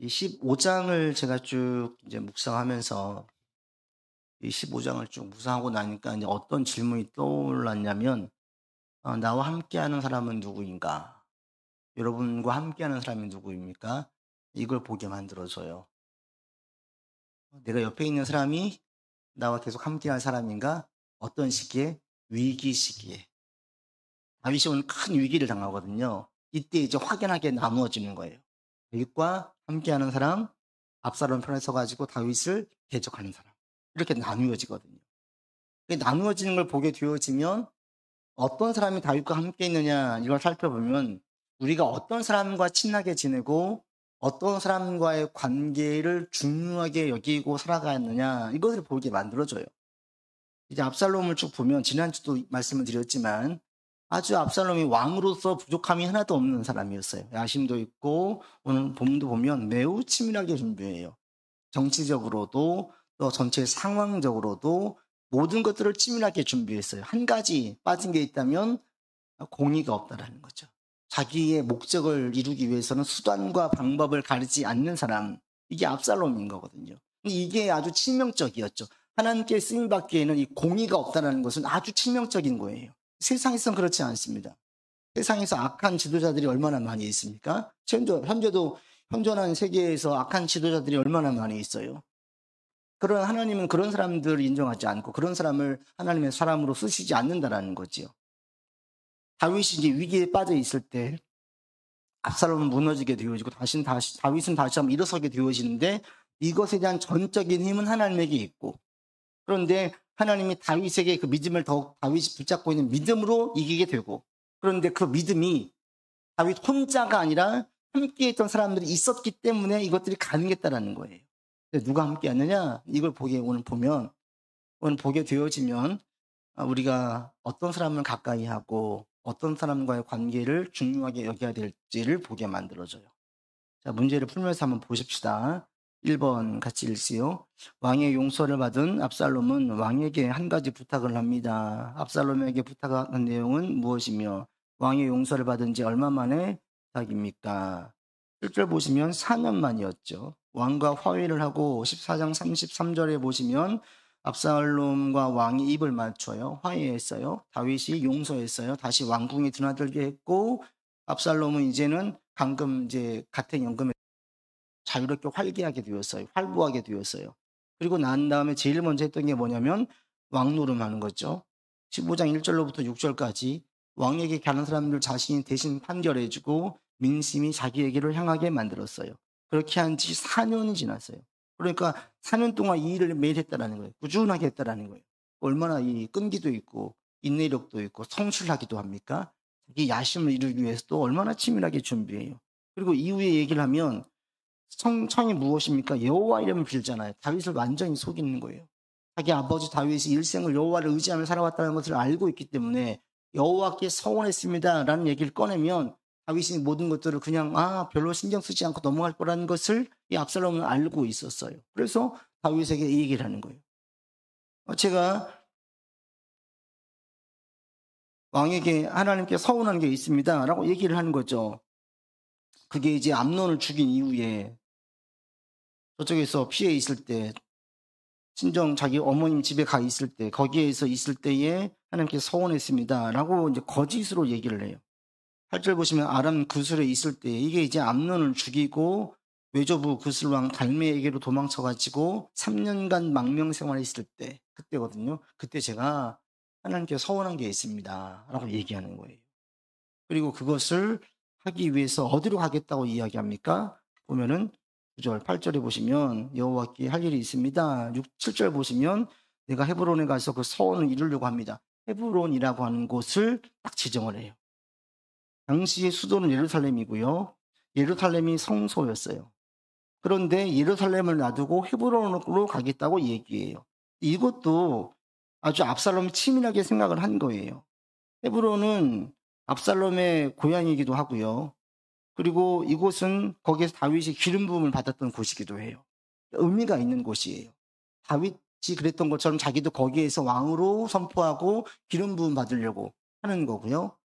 이 15장을 제가 쭉 이제 묵상하면서 이 15장을 쭉 묵상하고 나니까 이제 어떤 질문이 떠올랐냐면, 나와 함께하는 사람은 누구인가? 여러분과 함께하는 사람이 누구입니까? 이걸 보게 만들어줘요. 내가 옆에 있는 사람이 나와 계속 함께할 사람인가? 어떤 시기에? 위기 시기에. 다윗이 오늘 큰 위기를 당하거든요. 이때 이제 확연하게 나누어지는 거예요. 다윗과 함께하는 사람, 압살롬 편에 서가지고 다윗을 대적하는 사람. 이렇게 나누어지거든요. 나누어지는 걸 보게 되어지면 어떤 사람이 다윗과 함께 있느냐 이걸 살펴보면 우리가 어떤 사람과 친하게 지내고 어떤 사람과의 관계를 중요하게 여기고 살아가느냐 이것을 보게 만들어줘요. 이제 압살롬을 쭉 보면 지난주도 말씀을 드렸지만 아주 압살롬이 왕으로서 부족함이 하나도 없는 사람이었어요. 야심도 있고 오늘 본문도 보면 매우 치밀하게 준비해요. 정치적으로도 또 전체 상황적으로도 모든 것들을 치밀하게 준비했어요. 한 가지 빠진 게 있다면 공의가 없다라는 거죠. 자기의 목적을 이루기 위해서는 수단과 방법을 가리지 않는 사람, 이게 압살롬인 거거든요. 이게 아주 치명적이었죠. 하나님께 쓰임받기에는 이 공의가 없다는 것은 아주 치명적인 거예요. 세상에선 그렇지 않습니다. 세상에서 악한 지도자들이 얼마나 많이 있습니까? 현재도 현존한 세계에서 악한 지도자들이 얼마나 많이 있어요. 그러나 하나님은 그런 사람들을 인정하지 않고 그런 사람을 하나님의 사람으로 쓰시지 않는다라는 거지요. 다윗이 이제 위기에 빠져 있을 때 압살롬은 무너지게 되어지고 다윗은 다시 한번 일어서게 되어지는데 이것에 대한 전적인 힘은 하나님에게 있고, 그런데 하나님이 다윗에게 그 믿음을 더욱 다윗이 붙잡고 있는 믿음으로 이기게 되고, 그런데 그 믿음이 다윗 혼자가 아니라 함께 했던 사람들이 있었기 때문에 이것들이 가능했다라는 거예요. 누가 함께 하느냐? 이걸 오늘 보게 되어지면 우리가 어떤 사람을 가까이 하고 어떤 사람과의 관계를 중요하게 여겨야 될지를 보게 만들어줘요. 자, 문제를 풀면서 한번 보십시다. 1번 같이 읽지요. 왕의 용서를 받은 압살롬은 왕에게 한 가지 부탁을 합니다. 압살롬에게 부탁한 내용은 무엇이며 왕의 용서를 받은 지 얼마 만에 부탁입니까? 1절 보시면 4년 만이었죠. 왕과 화해를 하고 14장 33절에 보시면 압살롬과 왕이 입을 맞춰요. 화해했어요. 다윗이 용서했어요. 다시 왕궁에 드나들게 했고, 압살롬은 이제는 방금 이제 같은 연금에 자유롭게 활기하게 되었어요. 활보하게 되었어요. 그리고 난 다음에 제일 먼저 했던 게 뭐냐면 왕노름하는 거죠. 15장 1절로부터 6절까지 왕에게 가는 사람들 자신이 대신 판결해주고 민심이 자기에게로 향하게 만들었어요. 그렇게 한 지 4년이 지났어요. 그러니까 4년 동안 이 일을 매일 했다라는 거예요. 꾸준하게 했다라는 거예요. 얼마나 이 끈기도 있고 인내력도 있고 성실하기도 합니까? 이 야심을 이루기 위해서 또 얼마나 치밀하게 준비해요. 그리고 이후에 얘기를 하면 청이 무엇입니까? 여호와 이름을 빌잖아요. 다윗을 완전히 속이는 거예요. 자기 아버지 다윗이 일생을 여호와를 의지하며 살아왔다는 것을 알고 있기 때문에 여호와께 서원했습니다라는 얘기를 꺼내면 다윗이 모든 것들을 그냥 별로 신경 쓰지 않고 넘어갈 거라는 것을 이 압살롬은 알고 있었어요. 그래서 다윗에게 이 얘기를 하는 거예요. 제가 왕에게 하나님께 서운한 게 있습니다 라고 얘기를 하는 거죠. 그게 이제 암논을 죽인 이후에 저쪽에서 피해 있을 때, 친정 자기 어머님 집에 가 있을 때, 거기에서 있을 때에 하나님께 서원했습니다 라고 이제 거짓으로 얘기를 해요. 8절 보시면 아람 구슬에 있을 때, 이게 이제 암논을 죽이고 외조부 구슬왕 달메에게로 도망쳐가지고 3년간 망명 생활했을 때, 그때거든요. 그때 제가 하나님께 서원한 게 있습니다 라고 얘기하는 거예요. 그리고 그것을 하기 위해서 어디로 가겠다고 이야기합니까? 보면은 9절, 8절에 보시면 여호와께 할 일이 있습니다. 7절 보시면 내가 헤브론에 가서 그 서원을 이루려고 합니다. 헤브론이라고 하는 곳을 딱 지정을 해요. 당시의 수도는 예루살렘이고요. 예루살렘이 성소였어요. 그런데 예루살렘을 놔두고 헤브론으로 가겠다고 얘기해요. 이것도 아주 압살롬이 치밀하게 생각을 한 거예요. 헤브론은 압살롬의 고향이기도 하고요. 그리고 이곳은 거기에서 다윗이 기름 부음을 받았던 곳이기도 해요. 의미가 있는 곳이에요. 다윗이 그랬던 것처럼 자기도 거기에서 왕으로 선포하고 기름 부음 받으려고 하는 거고요.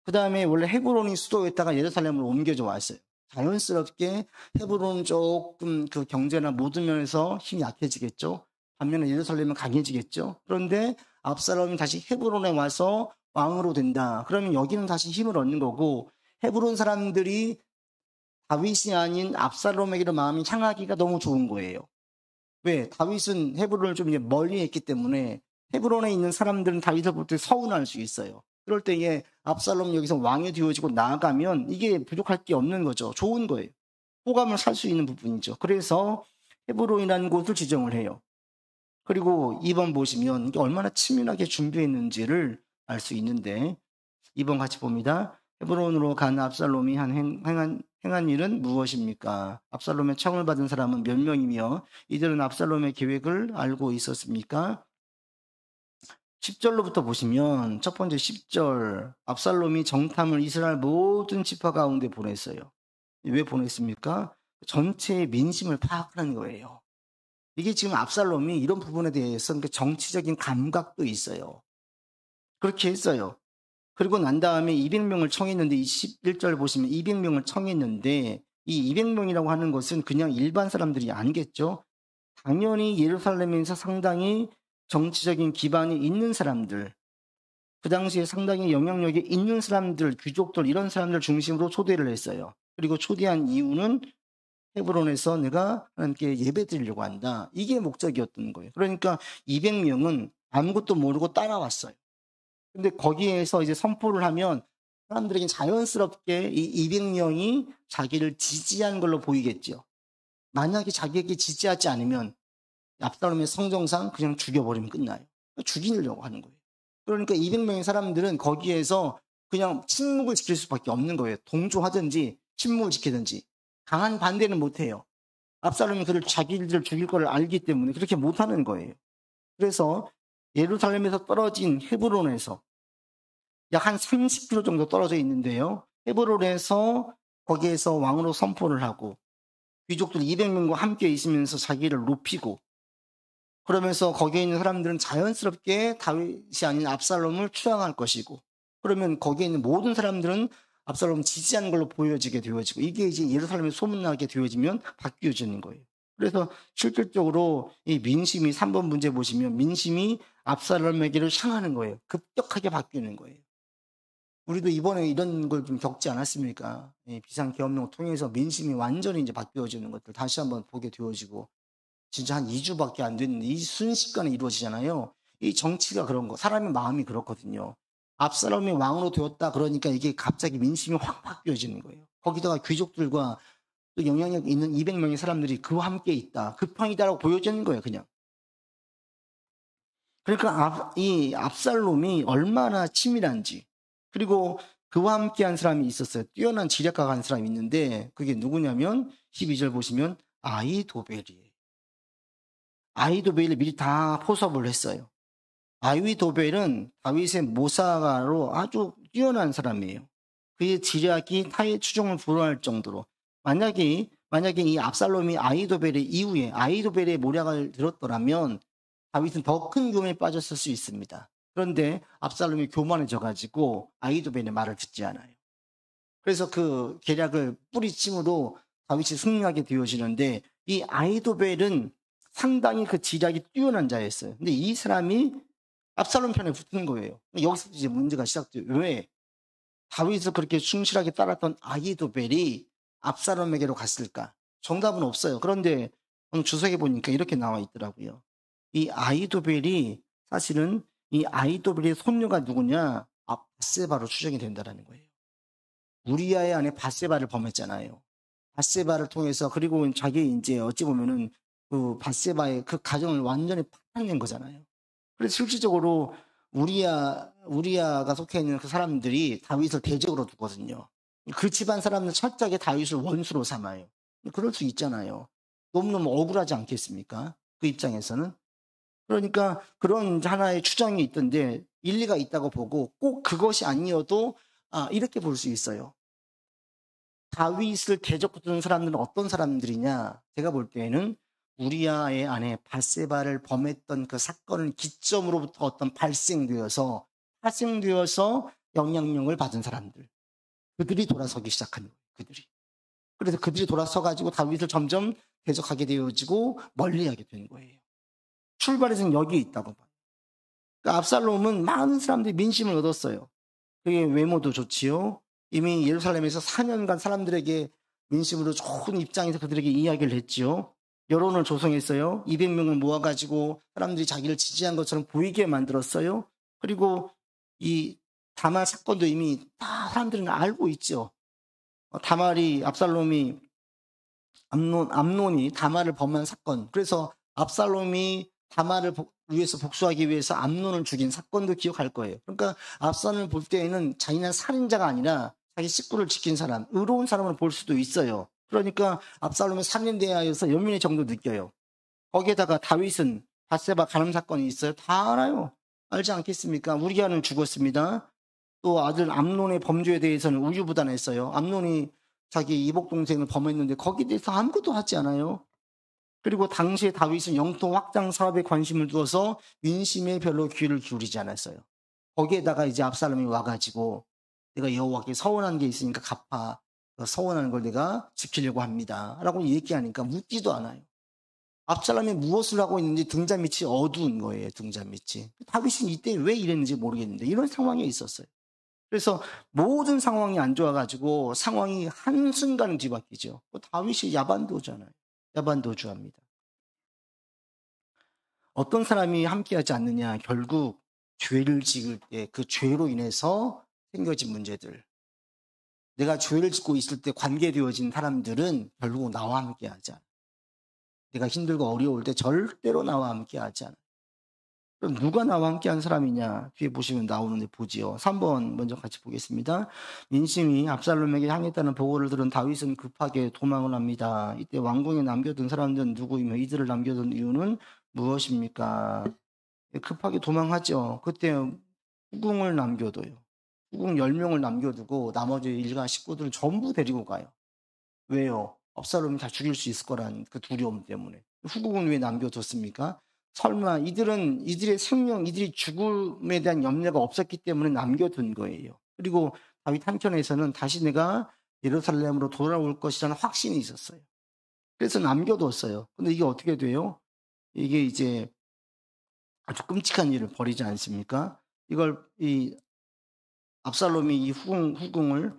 그 다음에 원래 헤브론이 수도였다가 예루살렘으로 옮겨져 왔어요. 자연스럽게 헤브론은 조금 그 경제나 모든 면에서 힘이 약해지겠죠. 반면에 예루살렘은 강해지겠죠. 그런데 압살롬이 다시 헤브론에 와서 왕으로 된다. 그러면 여기는 다시 힘을 얻는 거고, 헤브론 사람들이 다윗이 아닌 압살롬에게로 마음이 향하기가 너무 좋은 거예요. 왜? 다윗은 헤브론을 좀 이제 멀리 했기 때문에 헤브론에 있는 사람들은 다윗을 볼 때 서운할 수 있어요. 그럴 때에 압살롬 여기서 왕이 되어지고 나아가면 이게 부족할 게 없는 거죠. 좋은 거예요. 호감을 살 수 있는 부분이죠. 그래서 헤브론이라는 곳을 지정을 해요. 그리고 2번 보시면 이게 얼마나 치밀하게 준비했는지를 알 수 있는데 2번 같이 봅니다. 헤브론으로 간 압살롬이 행한 일은 무엇입니까? 압살롬의 청을 받은 사람은 몇 명이며 이들은 압살롬의 계획을 알고 있었습니까? 10절로부터 보시면 첫 번째 10절 압살롬이 정탐을 이스라엘 모든 지파 가운데 보냈어요. 왜 보냈습니까? 전체의 민심을 파악하는 거예요. 이게 지금 압살롬이 이런 부분에 대해서 정치적인 감각도 있어요. 그렇게 했어요. 그리고 난 다음에 200명을 청했는데 21절 보시면 200명을 청했는데 이 200명이라고 하는 것은 그냥 일반 사람들이 아니겠죠. 당연히 예루살렘에서 상당히 정치적인 기반이 있는 사람들, 그 당시에 상당히 영향력이 있는 사람들, 귀족들 이런 사람들 중심으로 초대를 했어요. 그리고 초대한 이유는 헤브론에서 내가 하나님께 예배 드리려고 한다. 이게 목적이었던 거예요. 그러니까 200명은 아무것도 모르고 따라왔어요. 근데 거기에서 이제 선포를 하면 사람들에게 자연스럽게 이 200명이 자기를 지지한 걸로 보이겠죠. 만약에 자기에게 지지하지 않으면 압살롬의 성정상 그냥 죽여버리면 끝나요. 죽이려고 하는 거예요. 그러니까 200명의 사람들은 거기에서 그냥 침묵을 지킬 수밖에 없는 거예요. 동조하든지 침묵을 지키든지. 강한 반대는 못해요. 압살롬이 자기를 죽일 걸 알기 때문에 그렇게 못하는 거예요. 그래서 예루살렘에서 떨어진 헤브론에서 약 한 30km 정도 떨어져 있는데요. 헤브론에서 거기에서 왕으로 선포를 하고 귀족들 200명과 함께 있으면서 자기를 높이고 그러면서 거기에 있는 사람들은 자연스럽게 다윗이 아닌 압살롬을 추앙할 것이고 그러면 거기에 있는 모든 사람들은 압살롬을 지지하는 걸로 보여지게 되어지고 이게 이제 예루살렘에 소문나게 되어지면 바뀌어지는 거예요. 그래서 실질적으로 이 민심이 3번 문제 보시면 민심이 압살롬에게로 향하는 거예요. 급격하게 바뀌는 거예요. 우리도 이번에 이런 걸 좀 겪지 않았습니까? 비상계엄령을 통해서 민심이 완전히 이제 바뀌어지는 것들 다시 한번 보게 되어지고 진짜 한 2주밖에 안 됐는데 이 순식간에 이루어지잖아요. 이 정치가 그런 거, 사람의 마음이 그렇거든요. 압살롬이 왕으로 되었다 그러니까 이게 갑자기 민심이 확 바뀌어지는 거예요. 거기다가 귀족들과 또 영향력 있는 200명의 사람들이 그와 함께 있다. 급형이다라고 보여지는 거예요, 그냥. 그러니까 이 압살롬이 얼마나 치밀한지 그리고 그와 함께한 사람이 있었어요. 뛰어난 지략가가 한 사람이 있는데 그게 누구냐면 12절 보시면 아히도벨이에요. 아히도벨이 미리 다 포섭을 했어요. 아히도벨은 다윗의 모사가로 아주 뛰어난 사람이에요. 그의 지략이 타의 추종을 불허할 정도로 만약에 이 압살롬이 아히도벨의 이후에 아히도벨의 모략을 들었더라면 다윗은 더 큰 위험에 빠졌을 수 있습니다. 그런데 압살롬이 교만해져 가지고 아히도벨의 말을 듣지 않아요. 그래서 그 계략을 뿌리침으로 다윗이 승리하게 되어지는데 이 아히도벨은 상당히 그 지략이 뛰어난 자였어요. 근데 이 사람이 압살롬 편에 붙는 거예요. 여기서 이제 문제가 시작돼요. 왜? 다윗을 그렇게 충실하게 따랐던 아히도벨이 압살롬에게로 갔을까? 정답은 없어요. 그런데 오늘 주석에 보니까 이렇게 나와 있더라고요. 이 아히도벨이 사실은 이 아히도벨의 손녀가 누구냐? 바세바로 추정이 된다는 거예요. 우리아의 아내 바세바를 범했잖아요. 바세바를 통해서 그리고 자기 이제 어찌 보면은 그 바세바의 그 가정을 완전히 파탄낸 거잖아요. 그래서 실질적으로 우리아가 속해 있는 그 사람들이 다윗을 대적으로 두거든요. 그 집안 사람들 철저하게 다윗을 원수로 삼아요. 그럴 수 있잖아요. 너무너무 억울하지 않겠습니까? 그 입장에서는. 그러니까 그런 하나의 추정이 있던데 일리가 있다고 보고 꼭 그것이 아니어도 이렇게 볼 수 있어요. 다윗을 대적하는 사람들은 어떤 사람들이냐? 제가 볼 때에는 우리아의 아내 바세바를 범했던 그 사건을 기점으로부터 발생되어서 영향력을 받은 사람들. 그들이 돌아서기 시작한 거예요. 그들이. 그래서 그들이 돌아서 가지고 다윗을 점점 대적하게 되어지고 멀리하게 된 거예요. 출발에서는 여기에 있다고 봐요. 그러니까 압살롬은 많은 사람들이 민심을 얻었어요. 그게 외모도 좋지요. 이미 예루살렘에서 4년간 사람들에게 민심으로 좋은 입장에서 그들에게 이야기를 했지요. 여론을 조성했어요. 200명을 모아가지고 사람들이 자기를 지지한 것처럼 보이게 만들었어요. 그리고 이 다말 사건도 이미 다 사람들은 알고 있죠. 암논이 다말을 범한 사건. 그래서 압살롬이 다말을 위해서 복수하기 위해서 암논을 죽인 사건도 기억할 거예요. 그러니까 압살롬을 볼 때에는 자기는 살인자가 아니라 자기 식구를 지킨 사람, 의로운 사람을 볼 수도 있어요. 그러니까 압살롬의 살인에 대하여서 연민의 정도 느껴요. 거기에다가 다윗은 밧세바 간음 사건이 있어요. 다 알아요. 알지 않겠습니까? 우리아는 죽었습니다. 또 아들 암논의 범죄에 대해서는 우유부단했어요. 암논이 자기 이복 동생을 범했는데 거기에 대해서 아무것도 하지 않아요. 그리고 당시에 다윗은 영토 확장 사업에 관심을 두어서 민심에 별로 귀를 기울이지 않았어요. 거기에다가 이제 압살롬이 와가지고 내가 여호와께 서원한 게 있으니까 갚아. 서원하는 걸 내가 지키려고 합니다. 라고 얘기하니까 묻지도 않아요. 압살롬이 무엇을 하고 있는지 등잔 밑이 어두운 거예요. 등잔 밑이. 다윗은 이때 왜 이랬는지 모르겠는데 이런 상황에 있었어요. 그래서 모든 상황이 안 좋아가지고 상황이 한순간은 뒤바뀌죠. 다윗이 야반도주잖아요. 야반도주합니다. 어떤 사람이 함께하지 않느냐. 결국 죄를 지을 때 그 죄로 인해서 생겨진 문제들. 내가 죄를 짓고 있을 때 관계되어진 사람들은 결국 나와 함께하지 않아요. 내가 힘들고 어려울 때 절대로 나와 함께하지 않아요. 그럼 누가 나와 함께한 사람이냐? 뒤에 보시면 나오는데 보지요. 3번 먼저 같이 보겠습니다. 민심이 압살롬에게 향했다는 보고를 들은 다윗은 급하게 도망을 합니다. 이때 왕궁에 남겨둔 사람들은 누구이며 이들을 남겨둔 이유는 무엇입니까? 급하게 도망하죠. 그때 후궁을 남겨둬요. 후궁 10명을 남겨두고 나머지 일가 식구들을 전부 데리고 가요. 왜요? 압살롬이 다 죽일 수 있을 거란 그 두려움 때문에. 후궁은 왜 남겨뒀습니까? 설마 이들의 생명, 이들이 죽음에 대한 염려가 없었기 때문에 남겨둔 거예요. 그리고 다윗 한편에서는 다시 내가 예루살렘으로 돌아올 것이라는 확신이 있었어요. 그래서 남겨뒀어요. 근데 이게 어떻게 돼요? 이게 이제 아주 끔찍한 일을 벌이지 않습니까? 이걸 압살롬이 이 후궁을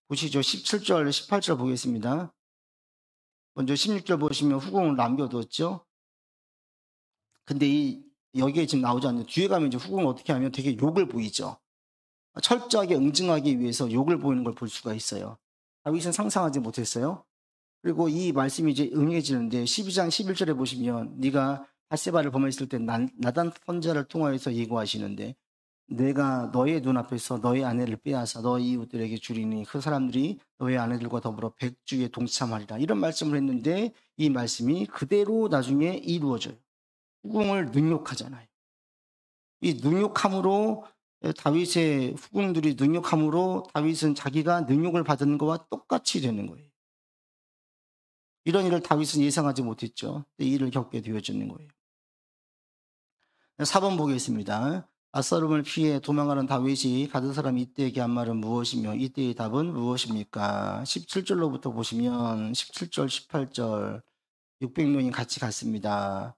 보시죠. 17절, 18절 보겠습니다. 먼저 16절 보시면 후궁을 남겨뒀죠. 근데 여기에 지금 나오지 않는데 뒤에 가면 이제 후궁을 어떻게 하면 되게 욕을 보이죠. 철저하게 응징하기 위해서 욕을 보이는 걸 볼 수가 있어요. 다윗은 상상하지 못했어요. 그리고 이 말씀이 이제 응해지는데 12장 11절에 보시면 네가 밧세바를 범했을 때 나단 선지자를 통하여서 예고하시는데 내가 너의 눈앞에서 너의 아내를 빼앗아 너의 이웃들에게 주리니 그 사람들이 너의 아내들과 더불어 백주에 동참하리라. 이런 말씀을 했는데 이 말씀이 그대로 나중에 이루어져요. 후궁을 능욕하잖아요. 이 능욕함으로 다윗의 후궁들이 능욕함으로 다윗은 자기가 능욕을 받은 것과 똑같이 되는 거예요. 이런 일을 다윗은 예상하지 못했죠. 이 일을 겪게 되어지는 거예요. 4번 보겠습니다. 압살롬을 피해 도망가는 다윗이 가드 사람 이때에게 한 말은 무엇이며 이때의 답은 무엇입니까? 17절로부터 보시면 17절, 18절 600명이 같이 갔습니다.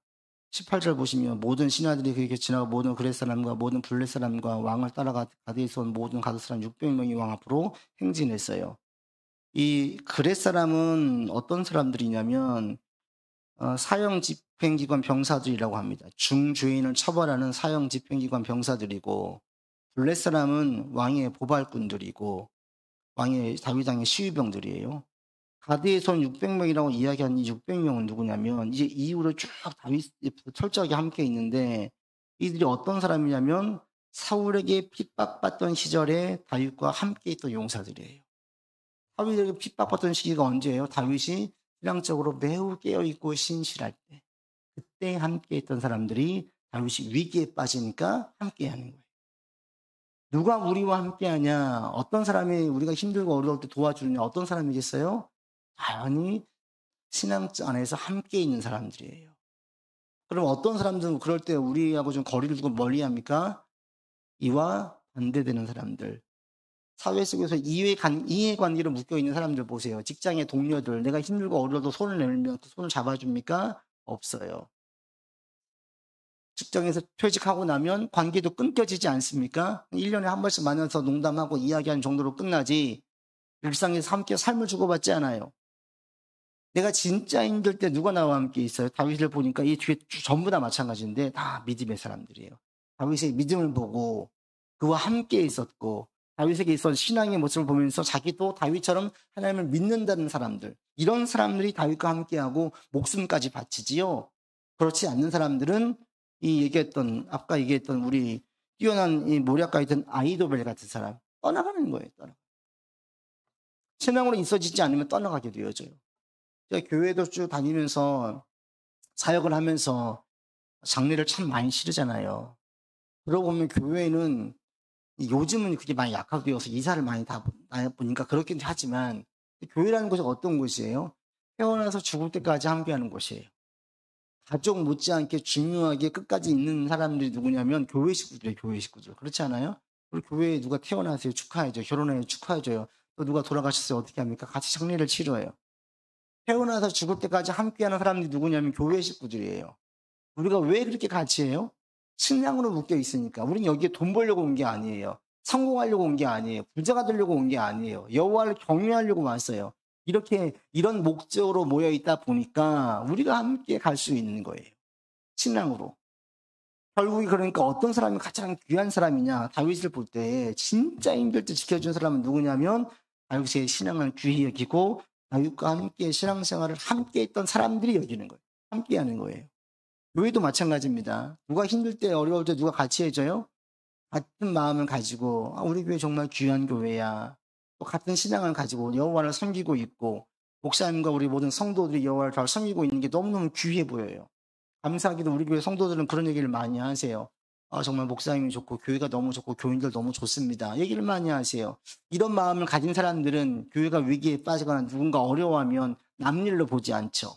18절 보시면 모든 신하들이 그에게 지나가 모든 그렛 사람과 모든 블렛 사람과 왕을 따라가 가드에서 온 모든 가드 사람 600명이 왕 앞으로 행진했어요. 이 그렛 사람은 어떤 사람들이냐면 사형 집행기관 병사들이라고 합니다. 중죄인을 처벌하는 사형 집행기관 병사들이고 블렛 사람은 왕의 보발꾼들이고 왕의 다윗왕의 시위병들이에요. 가드에서 온 600명이라고 이야기한 이 600명은 누구냐면 이제 이후로 쭉 다윗 철저하게 함께 있는데 이들이 어떤 사람이냐면 사울에게 핍박받던 시절에 다윗과 함께 있던 용사들이에요. 다윗에게 핍박받던 시기가 언제예요? 다윗이 신앙적으로 매우 깨어있고 신실할 때 그때 함께 있던 사람들이 다윗이 위기에 빠지니까 함께 하는 거예요. 누가 우리와 함께 하냐? 어떤 사람이 우리가 힘들고 어려울 때 도와주느냐? 어떤 사람이겠어요? 당연히 신앙 안에서 함께 있는 사람들이에요. 그럼 어떤 사람들은 그럴 때 우리하고 좀 거리를 두고 멀리 합니까? 이와 반대되는 사람들. 사회 속에서 이해관계로 묶여있는 사람들 보세요. 직장의 동료들, 내가 힘들고 어려워도 손을 내밀면 또 손을 잡아줍니까? 없어요. 직장에서 퇴직하고 나면 관계도 끊겨지지 않습니까? 1년에 한 번씩 만나서 농담하고 이야기하는 정도로 끝나지 일상에서 함께 삶을 주고받지 않아요. 내가 진짜 힘들 때 누가 나와 함께 있어요? 다윗을 보니까 이 뒤에 전부 다 마찬가지인데 다 믿음의 사람들이에요. 다윗의 믿음을 보고 그와 함께 있었고 다윗에게 있어서 신앙의 모습을 보면서 자기도 다윗처럼 하나님을 믿는다는 사람들, 이런 사람들이 다윗과 함께하고 목숨까지 바치지요. 그렇지 않는 사람들은 아까 얘기했던 우리 뛰어난 이 모략가에 있던 아이도벨 같은 사람 떠나가는 거예요. 신앙으로 있어지지 않으면 떠나가게 되어져요. 제가 교회도 쭉 다니면서 사역을 하면서 장례를 참 많이 치르잖아요. 그러고 보면 교회는 요즘은 그게 많이 약화되어서 이사를 많이 다 보니까 그렇긴 하지만 교회라는 곳이 어떤 곳이에요? 태어나서 죽을 때까지 함께하는 곳이에요. 가족 못지않게 중요하게 끝까지 있는 사람들이 누구냐면 교회 식구들이에요. 교회 식구들. 그렇지 않아요? 우리 교회에 누가 태어나세요? 축하해줘요. 결혼해요? 축하해줘요. 또 누가 돌아가셨어요? 어떻게 합니까? 같이 장례를 치러요. 태어나서 죽을 때까지 함께하는 사람들이 누구냐면 교회 식구들이에요. 우리가 왜 그렇게 같이 해요? 신앙으로 묶여 있으니까. 우리는 여기에 돈 벌려고 온 게 아니에요. 성공하려고 온 게 아니에요. 부자가 되려고 온 게 아니에요. 여호와를 경외하려고 왔어요. 이런 목적으로 모여 있다 보니까 우리가 함께 갈 수 있는 거예요. 신앙으로. 결국에 그러니까 어떤 사람이 가장 귀한 사람이냐? 다윗을 볼 때 진짜 힘들 때 지켜준 사람은 누구냐면 다윗의 신앙을 귀히 여기고 다윗과 함께 신앙생활을 함께 했던 사람들이 여기는 거예요. 함께 하는 거예요. 교회도 마찬가지입니다. 누가 힘들 때 어려울 때 누가 같이 해줘요? 같은 마음을 가지고 우리 교회 정말 귀한 교회야. 또 같은 신앙을 가지고 여호와를 섬기고 있고 목사님과 우리 모든 성도들이 여호와를 잘 섬기고 있는 게 너무너무 귀해 보여요. 감사하게도 우리 교회 성도들은 그런 얘기를 많이 하세요. 정말 목사님이 좋고 교회가 너무 좋고 교인들 너무 좋습니다. 얘기를 많이 하세요. 이런 마음을 가진 사람들은 교회가 위기에 빠지거나 누군가 어려워하면 남 일로 보지 않죠.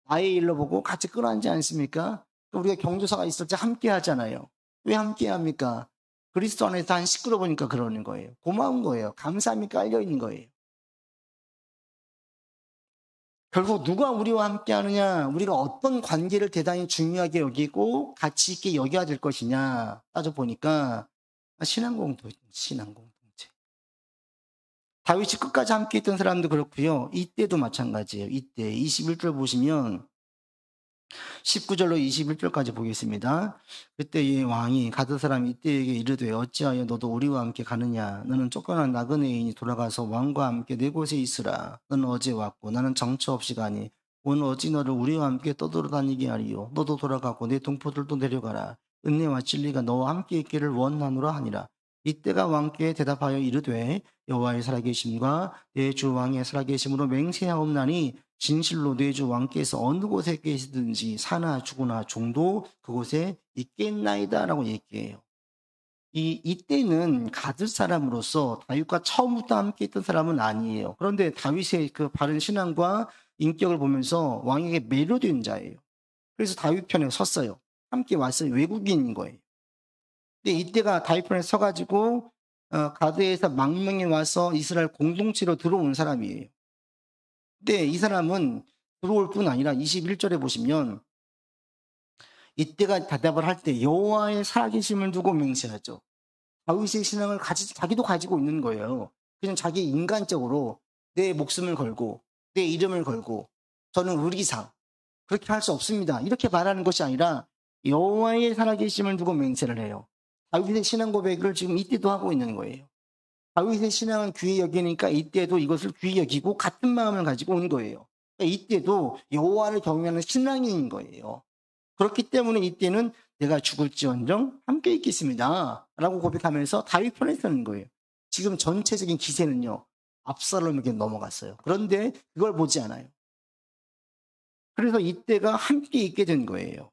나의 일로 보고 같이 끌어안지 않습니까? 우리가 경조사가 있을 때 함께 하잖아요. 왜 함께 합니까? 그리스도 안에서 한 식구로 보니까 그러는 거예요. 고마운 거예요. 감사함이 깔려 있는 거예요. 결국 누가 우리와 함께 하느냐, 우리가 어떤 관계를 대단히 중요하게 여기고 가치 있게 여겨야 될 것이냐 따져보니까 신앙 공동체. 다윗이 끝까지 함께 있던 사람도 그렇고요. 이때도 마찬가지예요. 이때 21절 보시면 19절로 21절까지 보겠습니다. 그때 이 왕이 가드 사람 이때에게 이르되 어찌하여 너도 우리와 함께 가느냐? 너는 쫓겨난 나그네인이 돌아가서 왕과 함께 네 곳에 있으라. 너는 어제 왔고 나는 정처 없이 가니 오늘 어찌 너를 우리와 함께 떠돌아다니게 하리요? 너도 돌아가고 내 동포들도 내려가라. 은혜와 진리가 너와 함께 있기를 원하노라 하니라. 이때가 왕께 대답하여 이르되 여호와의 살아계심과 내 주 왕의 살아계심으로 맹세하옵나니 진실로 내 주 왕께서 어느 곳에 계시든지 사나 죽으나 종도 그곳에 있겠나이다 라고 얘기해요. 이때는 가드 사람으로서 다윗과 처음부터 함께 있던 사람은 아니에요. 그런데 다윗의 그 바른 신앙과 인격을 보면서 왕에게 매료된 자예요. 그래서 다윗 편에 섰어요. 함께 왔어요. 외국인인 거예요. 근데 이때가 다윗 편에 서가지고 가드에서 망명에 와서 이스라엘 공동체로 들어온 사람이에요. 근데 이 사람은 들어올 뿐 아니라 21절에 보시면 이때가 대답을 할 때 여호와의 살아계심을 두고 맹세하죠. 다윗의 신앙을 자기도 가지고 있는 거예요. 그냥 자기 인간적으로 내 목숨을 걸고 내 이름을 걸고 저는 의리상 그렇게 할 수 없습니다. 이렇게 말하는 것이 아니라 여호와의 살아계심을 두고 맹세를 해요. 다윗의 신앙 고백을 지금 이때도 하고 있는 거예요. 다윗의 신앙을 귀히 여기니까 이때도 이것을 귀히 여기고 같은 마음을 가지고 온 거예요. 그러니까 이때도 여호와를 경외하는 신앙인 거예요. 그렇기 때문에 이때는 내가 죽을지언정 함께 있겠습니다 라고 고백하면서 다윗 편에 서는 거예요. 지금 전체적인 기세는요 압살롬에게 넘어갔어요. 그런데 그걸 보지 않아요. 그래서 이때가 함께 있게 된 거예요.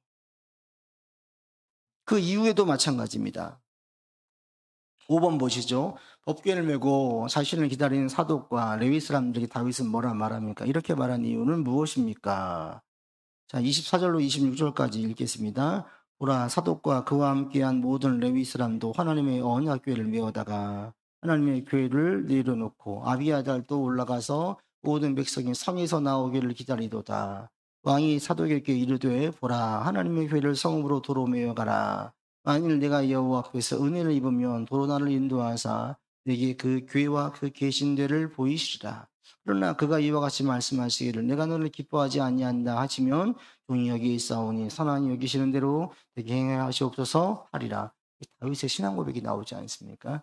그 이후에도 마찬가지입니다. 5번 보시죠. 법궤를 메고 자신을 기다리는 사독과 레위 사람들이 다윗은 뭐라 말합니까? 이렇게 말한 이유는 무엇입니까? 자, 24절로 26절까지 읽겠습니다. 보라, 사독과 그와 함께한 모든 레위 사람도 하나님의 언약궤를 메어다가 하나님의 교회를 내려놓고 아비아달도 올라가서 모든 백성이 성에서 나오기를 기다리도다. 왕이 사독에게 이르되 보라 하나님의 교회를 성읍으로 도로 메어 가라. 만일 내가 여호와 앞에서 은혜를 입으면 도로 나를 인도하사 내게 그 교회와 그 계신 데를 보이시리라. 그러나 그가 이와 같이 말씀하시기를 내가 너를 기뻐하지 아니한다 하시면 종이 여기 있사오니 선하니 여기시는 대로 되게 행하시옵소서 하리라. 다윗의 신앙 고백이 나오지 않습니까?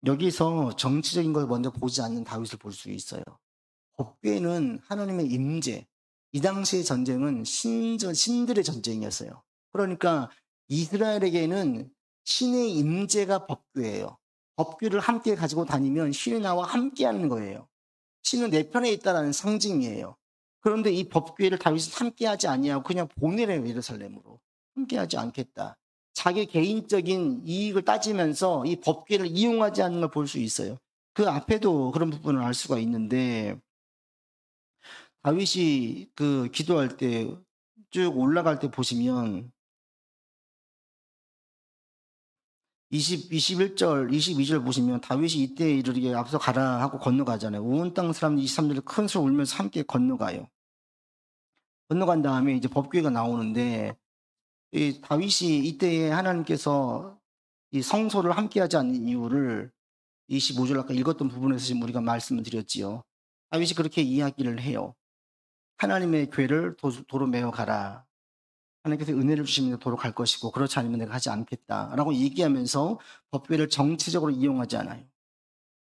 여기서 정치적인 걸 먼저 보지 않는 다윗을 볼 수 있어요. 법궤는 하나님의 임재. 이 당시의 전쟁은 신들의 전쟁이었어요. 그러니까 이스라엘에게는 신의 임재가 법궤예요. 법궤를 함께 가지고 다니면 신이 나와 함께 하는 거예요. 신은 내 편에 있다라는 상징이에요. 그런데 이 법궤를 다윗은 함께 하지 아니하고 그냥 보내래요, 예루살렘으로. 함께 하지 않겠다. 자기 개인적인 이익을 따지면서 이 법궤를 이용하지 않는 걸 볼 수 있어요. 그 앞에도 그런 부분을 알 수가 있는데 다윗이 그 기도할 때 쭉 올라갈 때 보시면 21절, 22절 보시면 다윗이 이때 이르기에 앞서 가라 하고 건너가잖아요. 온 땅 사람 23절을 큰 소리 울면서 함께 건너가요. 건너간 다음에 이제 법궤가 나오는데 이 다윗이 이때에 하나님께서 이 성소를 함께하지 않는 이유를 25절 아까 읽었던 부분에서 지금 우리가 말씀을 드렸지요. 다윗이 그렇게 이야기를 해요. 하나님의 교회를 도로 메어 가라. 하나님께서 은혜를 주시면 도로 갈 것이고 그렇지 않으면 내가 하지 않겠다라고 얘기하면서 법궤를 정치적으로 이용하지 않아요.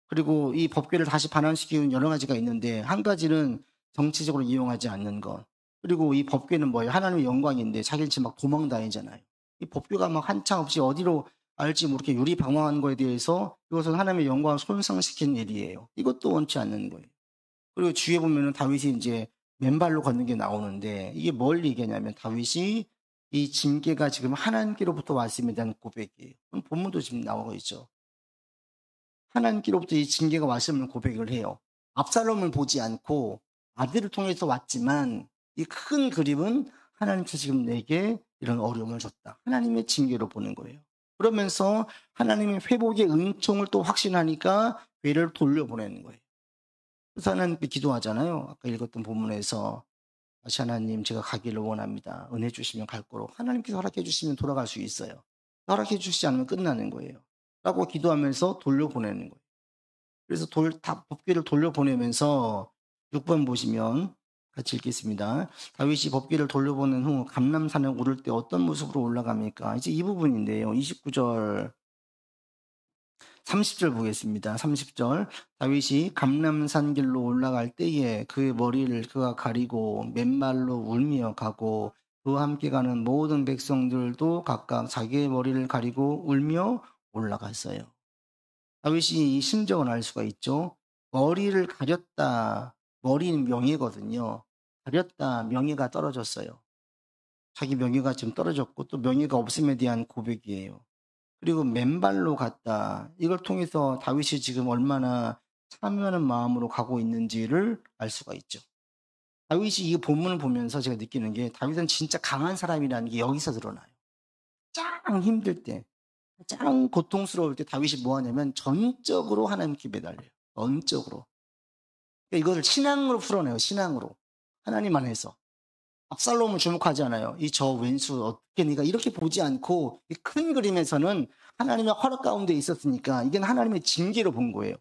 그리고 이 법궤를 다시 반환시키는 여러 가지가 있는데 한 가지는 정치적으로 이용하지 않는 것. 그리고 이 법궤는 뭐예요? 하나님의 영광인데 자기는 지금 막 도망 다니잖아요. 이 법궤가 막 한참 없이 어디로 알지 모르게 유리방황하는 거에 대해서 이것은 하나님의 영광을 손상시키는 일이에요. 이것도 원치 않는 거예요. 그리고 뒤에 보면은 다윗이 이제 맨발로 걷는 게 나오는데 이게 뭘 얘기하냐면 다윗이 이 징계가 지금 하나님께로부터 왔음에 대한 고백이에요. 그럼 본문도 지금 나오고 있죠. 하나님께로부터 이 징계가 왔음을 고백을 해요. 압살롬을 보지 않고 아들을 통해서 왔지만 이 큰 그림은 하나님께서 지금 내게 이런 어려움을 줬다. 하나님의 징계로 보는 거예요. 그러면서 하나님의 회복의 은총을 또 확신하니까 회를 돌려보내는 거예요. 그래서 하나님께 기도하잖아요. 아까 읽었던 본문에서 다시 하나님 제가 가기를 원합니다. 은혜 주시면 갈 거로. 하나님께서 허락해 주시면 돌아갈 수 있어요. 허락해 주시지 않으면 끝나는 거예요. 라고 기도하면서 돌려보내는 거예요. 그래서 법궤를 돌려보내면서 6번 보시면 같이 읽겠습니다. 다윗이 법궤를 돌려보낸 후 감람산을 오를 때 어떤 모습으로 올라갑니까? 이제 이 부분인데요. 29절 30절 보겠습니다. 30절 다윗이 감람산 길로 올라갈 때에 그의 머리를 그가 가리고 맨발로 울며 가고 그와 함께 가는 모든 백성들도 각각 자기의 머리를 가리고 울며 올라갔어요. 다윗이 이 심정을 알 수가 있죠. 머리를 가렸다. 머리는 명예거든요. 가렸다. 명예가 떨어졌어요. 자기 명예가 지금 떨어졌고 또 명예가 없음에 대한 고백이에요. 그리고 맨발로 갔다. 이걸 통해서 다윗이 지금 얼마나 참여하는 마음으로 가고 있는지를 알 수가 있죠. 다윗이 이 본문을 보면서 제가 느끼는 게 다윗은 진짜 강한 사람이라는 게 여기서 드러나요. 짱 힘들 때, 짱 고통스러울 때 다윗이 뭐 하냐면 전적으로 하나님께 매달려요. 전적으로. 그러니까 이거를 신앙으로 풀어내요. 신앙으로. 하나님 안에서. 압살롬을 주목하지 않아요. 이 저 왼수 어떻게 네가 이렇게 보지 않고 이 큰 그림에서는 하나님의 허락 가운데 있었으니까 이게 하나님의 징계로 본 거예요.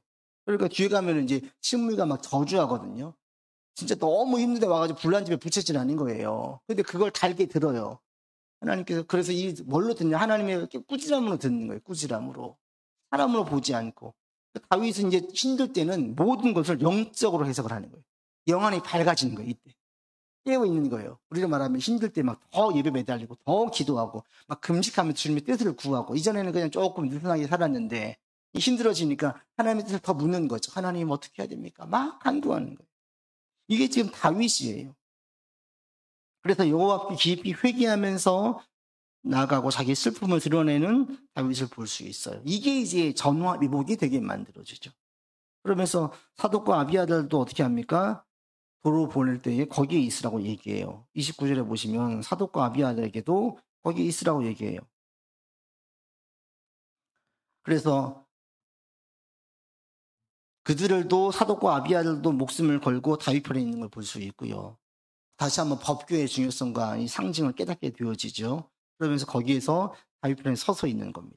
그러니까 뒤에 가면 이제 신무이가 막 저주하거든요. 진짜 너무 힘든데 와가지고 불난 집에 부채질 하는 거예요. 근데 그걸 달게 들어요. 하나님께서 그래서 이 뭘로 듣냐? 하나님의 꾸지람으로 듣는 거예요. 꾸지람으로. 사람으로 보지 않고. 다윗은 이제 힘들 때는 모든 것을 영적으로 해석을 하는 거예요. 영안이 밝아지는 거예요. 이때. 깨어 있는 거예요. 우리로 말하면 힘들 때 막 더 예배 매달리고 더 기도하고 막 금식하면 주님의 뜻을 구하고 이전에는 그냥 조금 느슨하게 살았는데 힘들어지니까 하나님의 뜻을 더 묻는 거죠. 하나님 어떻게 해야 됩니까? 막 간구하는 거예요. 이게 지금 다윗이에요. 그래서 여호와께 깊이 회개하면서 나아가고 자기 슬픔을 드러내는 다윗을 볼 수 있어요. 이게 이제 전화위복이 되게 만들어지죠. 그러면서 사독과 아비아들도 어떻게 합니까? 도로 보낼 때에 거기에 있으라고 얘기해요. 29절에 보시면 사독과 아비아들에게도 거기에 있으라고 얘기해요. 그래서 그들도 사독과 아비아들도 목숨을 걸고 다윗 편에 있는 걸 볼 수 있고요. 다시 한번 법교의 중요성과 이 상징을 깨닫게 되어지죠. 그러면서 거기에서 다윗 편에 서서 있는 겁니다.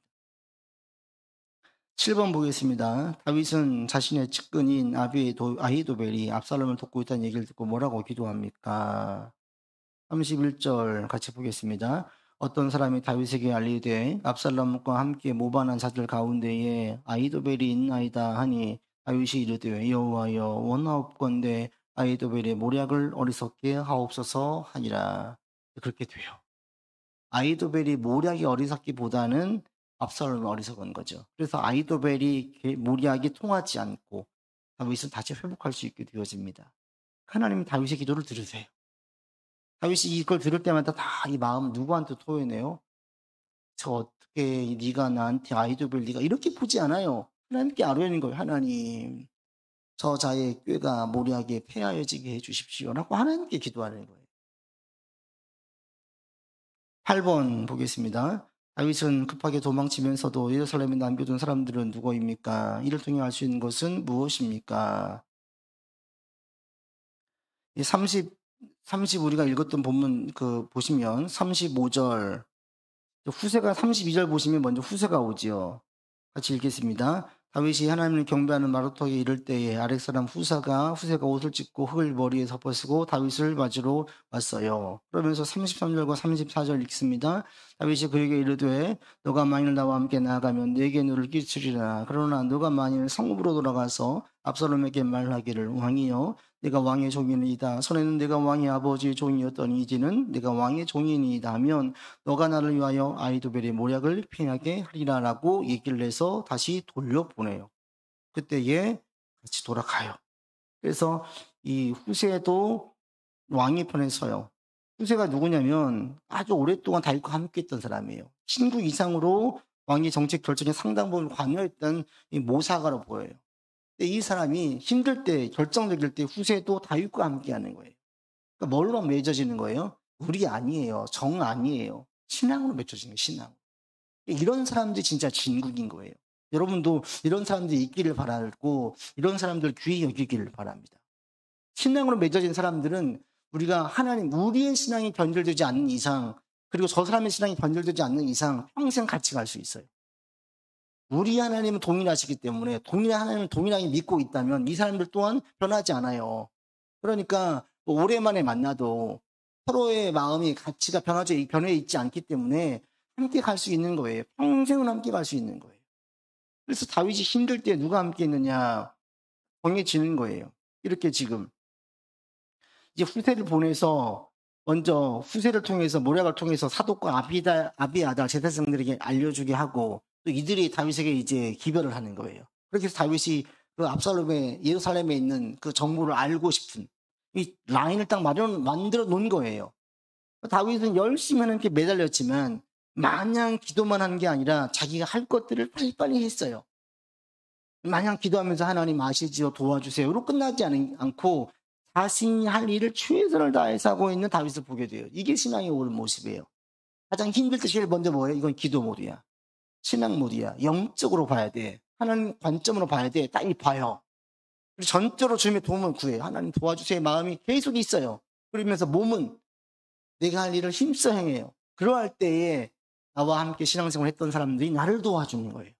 7번 보겠습니다. 다윗은 자신의 측근인 아히도벨이 압살롬을 돕고 있다는 얘기를 듣고 뭐라고 기도합니까? 31절 같이 보겠습니다. 어떤 사람이 다윗에게 알리되 압살롬과 함께 모반한 자들 가운데에 아히도벨이 있나이다 하니 다윗이 이르되 여호와여 원하옵건대 아히도벨의 모략을 어리석게 하옵소서 하니라. 그렇게 돼요. 아히도벨이 모략이 어리석기보다는 압살롬이 어리석은 거죠. 그래서 아히도벨이 모략이 통하지 않고 다윗은 다시 회복할 수 있게 되어집니다. 하나님은 다윗의 기도를 들으세요. 다윗이 이걸 들을 때마다 다 이 마음 누구한테 토해내요? 저 어떻게 네가 나한테 아히도벨 네가 이렇게 보지 않아요. 하나님께 아뢰는 거예요. 하나님 저 자의 꾀가 모략에 패하여지게 해주십시오라고 하나님께 기도하는 거예요. 8번 보겠습니다. 다윗은 급하게 도망치면서도 예루살렘에 남겨둔 사람들은 누구입니까? 이를 통해 알 수 있는 것은 무엇입니까? 30 우리가 읽었던 본문 보시면 35절 후세가 32절 보시면 먼저 후세가 오지요. 같이 읽겠습니다. 다윗이 하나님을 경배하는 마루터에 이를 때에 아랫사람 후세가 옷을 찢고 흙을 머리에 덮어쓰고 다윗을 맞으러 왔어요. 그러면서 33절과 34절 읽습니다. 다윗이 그에게 이르되 너가 만일 나와 함께 나아가면 내게 누를 끼치리라. 그러나 너가 만일 성읍으로 돌아가서 압살롬에게 말하기를 왕이여 내가 왕의 종이니이다. 손에는 내가 왕의 아버지의 종이었더니 이제는 내가 왕의 종이니이다 하면 너가 나를 위하여 아히도벨의 모략을 피하게 하리라라고 얘기를 해서 다시 돌려보내요. 그때에 같이 돌아가요. 그래서 이 후세도 왕의 편에 서요. 후세가 누구냐면 아주 오랫동안 다윗과 함께했던 사람이에요. 친구 이상으로 왕의 정책 결정에 상당 부분 관여했던 이 모사가로 보여요. 근데 이 사람이 힘들 때 결정적일 때 후세도 다윗과 함께하는 거예요. 그러니까 뭘로 맺어지는 거예요? 우리 아니에요. 정 아니에요. 신앙으로 맺혀지는 거예요. 신앙. 이런 사람들이 진짜 진국인 거예요. 여러분도 이런 사람들이 있기를 바라고 이런 사람들 귀히 여기기를 바랍니다. 신앙으로 맺어진 사람들은 우리가 하나님 우리의 신앙이 변절되지 않는 이상 그리고 저 사람의 신앙이 변절되지 않는 이상 평생 같이 갈 수 있어요. 우리 하나님은 동일하시기 때문에 하나님을 동일하게 믿고 있다면 이 사람들 또한 변하지 않아요. 그러니까 뭐 오랜만에 만나도 서로의 마음이 가치가 변해 있지 않기 때문에 함께 갈 수 있는 거예요. 평생은 함께 갈 수 있는 거예요. 그래서 다윗이 힘들 때 누가 함께 있느냐? 정해지는 거예요. 이렇게 지금 이제 후세를 보내서 먼저 후세를 통해서 모략을 통해서 사독과 아비아달 제사장들에게 알려주게 하고 또 이들이 다윗에게 이제 기별을 하는 거예요. 그렇게 해서 다윗이 그 압살롬의 예루살렘에 있는 그 정보를 알고 싶은 이 라인을 딱 만들어 놓은 거예요. 다윗은 열심히 하나님께 매달렸지만 마냥 기도만 한 게 아니라 자기가 할 것들을 빨리빨리 했어요. 마냥 기도하면서 하나님 아시지요 도와주세요로 끝나지 않고 자신이 할 일을 최선을 다해서 하고 있는 다윗을 보게 돼요. 이게 신앙의 옳은 모습이에요. 가장 힘들 때 제일 먼저 뭐예요? 이건 기도 모드야. 신앙 모드야. 영적으로 봐야 돼. 하나님 관점으로 봐야 돼. 딱 봐요. 그리고 전적으로 주님의 도움을 구해요. 하나님 도와주세요. 마음이 계속 있어요. 그러면서 몸은 내가 할 일을 힘써 행해요. 그러할 때에 나와 함께 신앙생활을 했던 사람들이 나를 도와주는 거예요.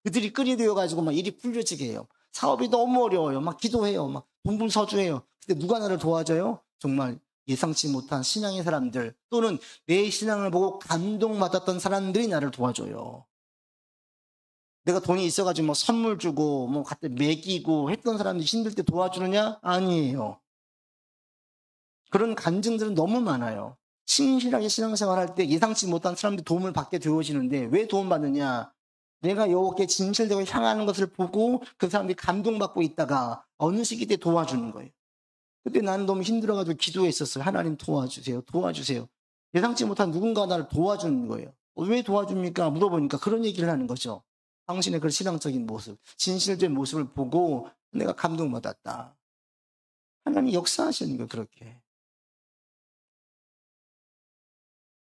그들이 끈이 되어가지고 막 일이 풀려지게 해요. 사업이 너무 어려워요. 막 기도해요. 막 동분서주해요. 근데 누가 나를 도와줘요? 정말 예상치 못한 신앙의 사람들 또는 내 신앙을 보고 감동받았던 사람들이 나를 도와줘요. 내가 돈이 있어가지고 뭐 선물 주고 뭐 갖다 먹이고 했던 사람들이 힘들 때 도와주느냐? 아니에요. 그런 간증들은 너무 많아요. 신실하게 신앙생활할 때 예상치 못한 사람들이 도움을 받게 되어지는데 왜 도움받느냐? 내가 여호와께 진실되고 향하는 것을 보고 그 사람들이 감동받고 있다가 어느 시기 때 도와주는 거예요. 그때 나는 너무 힘들어가지고 기도했었어요. 하나님 도와주세요. 도와주세요. 예상치 못한 누군가 나를 도와주는 거예요. 왜 도와줍니까? 물어보니까 그런 얘기를 하는 거죠. 당신의 그 신앙적인 모습, 진실된 모습을 보고 내가 감동받았다. 하나님 역사하시는 거예요. 그렇게.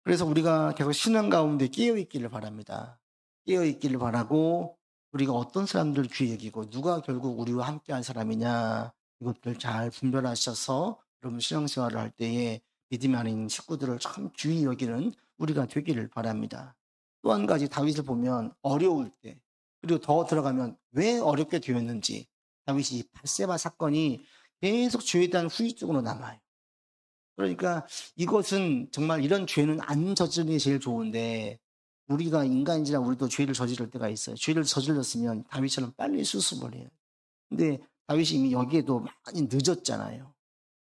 그래서 우리가 계속 신앙 가운데 깨어있기를 바랍니다. 깨어있기를 바라고 우리가 어떤 사람들 귀히 여기고 누가 결국 우리와 함께한 사람이냐 이것들 잘 분별하셔서 여러분 신앙생활을 할 때에 믿음이 아닌 식구들을 참 귀히 여기는 우리가 되기를 바랍니다. 또 한 가지 다윗을 보면 어려울 때 그리고 더 들어가면 왜 어렵게 되었는지 다윗이 밧세바 사건이 계속 죄에 대한 후유증으로 남아요. 그러니까 이것은 정말 이런 죄는 안 저지르는 게 제일 좋은데 우리가 인간이지라 우리도 죄를 저지를 때가 있어요. 죄를 저질렀으면 다윗처럼 빨리 수습을 해요. 근데 다윗이 이미 여기에도 많이 늦었잖아요.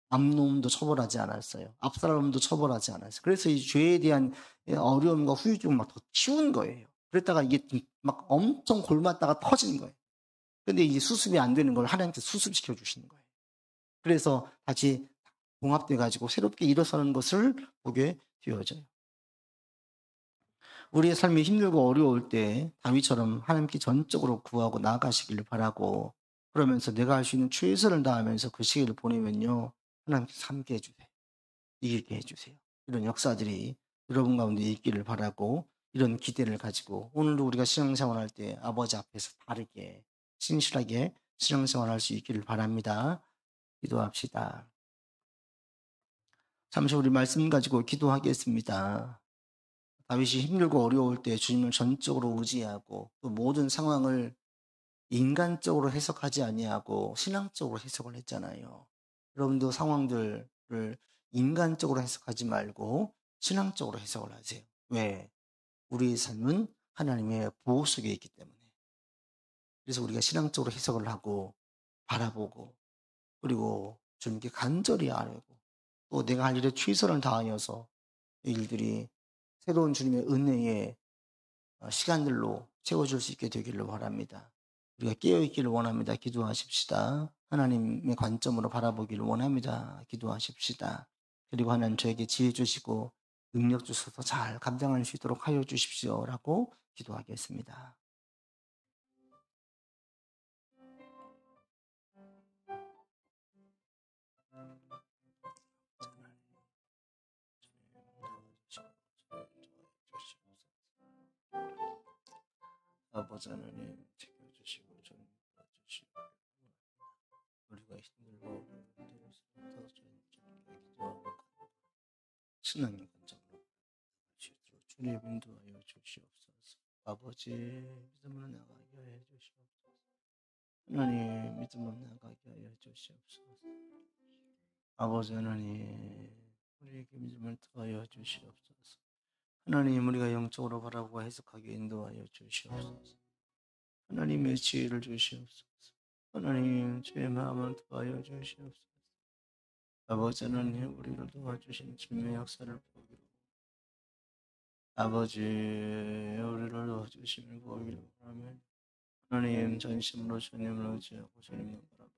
암놈도 처벌하지 않았어요. 압살롬도 처벌하지 않았어요. 그래서 이 죄에 대한 어려움과 후유증을 막 더 키운 거예요. 그랬다가 이게 막 엄청 골맞다가 터진 거예요. 근데 이제 수습이 안 되는 걸 하나님께 수습시켜 주시는 거예요. 그래서 다시 봉합돼 가지고 새롭게 일어서는 것을 보게 되어져요. 우리의 삶이 힘들고 어려울 때 다윗처럼 하나님께 전적으로 구하고 나아가시기를 바라고 그러면서 내가 할 수 있는 최선을 다하면서 그 시기를 보내면요. 하나님께서 함께 해주세요. 이기게 해주세요. 이런 역사들이 여러분 가운데 있기를 바라고 이런 기대를 가지고 오늘도 우리가 신앙생활할 때 아버지 앞에서 바르게 신실하게 신앙생활할 수 있기를 바랍니다. 기도합시다. 잠시 우리 말씀 가지고 기도하겠습니다. 다윗이 힘들고 어려울 때 주님을 전적으로 의지하고 또 모든 상황을 인간적으로 해석하지 아니하고 신앙적으로 해석을 했잖아요. 여러분도 상황들을 인간적으로 해석하지 말고 신앙적으로 해석을 하세요. 왜? 우리의 삶은 하나님의 보호 속에 있기 때문에. 그래서 우리가 신앙적으로 해석을 하고 바라보고 그리고 주님께 간절히 아뢰고 또 내가 할 일에 최선을 다하여서 이 일들이 새로운 주님의 은혜의 시간들로 채워줄 수 있게 되기를 바랍니다. 우리가 깨어있기를 원합니다. 기도하십시다. 하나님의 관점으로 바라보기를 원합니다. 기도하십시다. 그리고 하나님 저에게 지혜 주시고 능력 주셔서 잘 감당할 수 있도록 하여 주십시오라고 기도하겠습니다. 아버지 하나님 지켜주시고 전도해주시고 우리가 힘들고 어려울 때로부터 주님께 기도하고 신앙의 관점으로 주님 인도하여 주시옵소서. 아버지 믿음으로 나가게 해 주시옵소서. 하나님 믿음으로 나가게 하여 주시옵소서. 아버지 하나님 우리에게 믿음을 더하여 주시옵소서. 하나님 우리가 영적으로 바라보고 해석하게 인도하여 주시옵소서. 하나님의 지혜를 주시옵소서. 하나님 주의 마음을 더하여 주시옵소서. 아버지 하나님 우리를 도와주신 주님의 역사를 보기로 아버지 우리를 도와주심을 보기로 하면 하나님 전심으로 주님을 의지하고 주님을 바라보고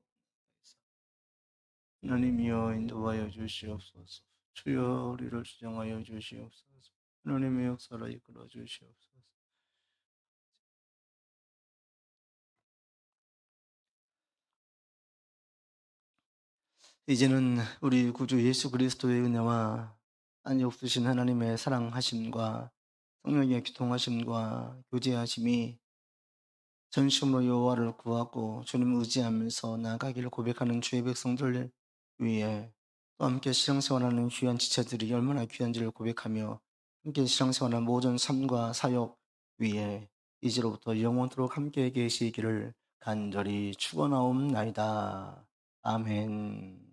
하나님이여 인도하여 주시옵소서. 주여 우리를 주장하여 주시옵소서. 하나님의 역사를 이끌어 주시옵소서. 이제는 우리 구주 예수 그리스도의 은혜와 한이 없으신 하나님의 사랑하심과 성령의 교통하심과 교제하심이 전심으로 여호와를 구하고 주님을 의지하면서 나아가기를 고백하는 주의 백성들 위에 또 함께 신앙생활하는 귀한 지체들이 얼마나 귀한지를 고백하며 함께 신앙생활하는 모든 삶과 사역 위에 이제로부터 영원토록 함께 계시기를 간절히 축원하옵나이다. 아멘.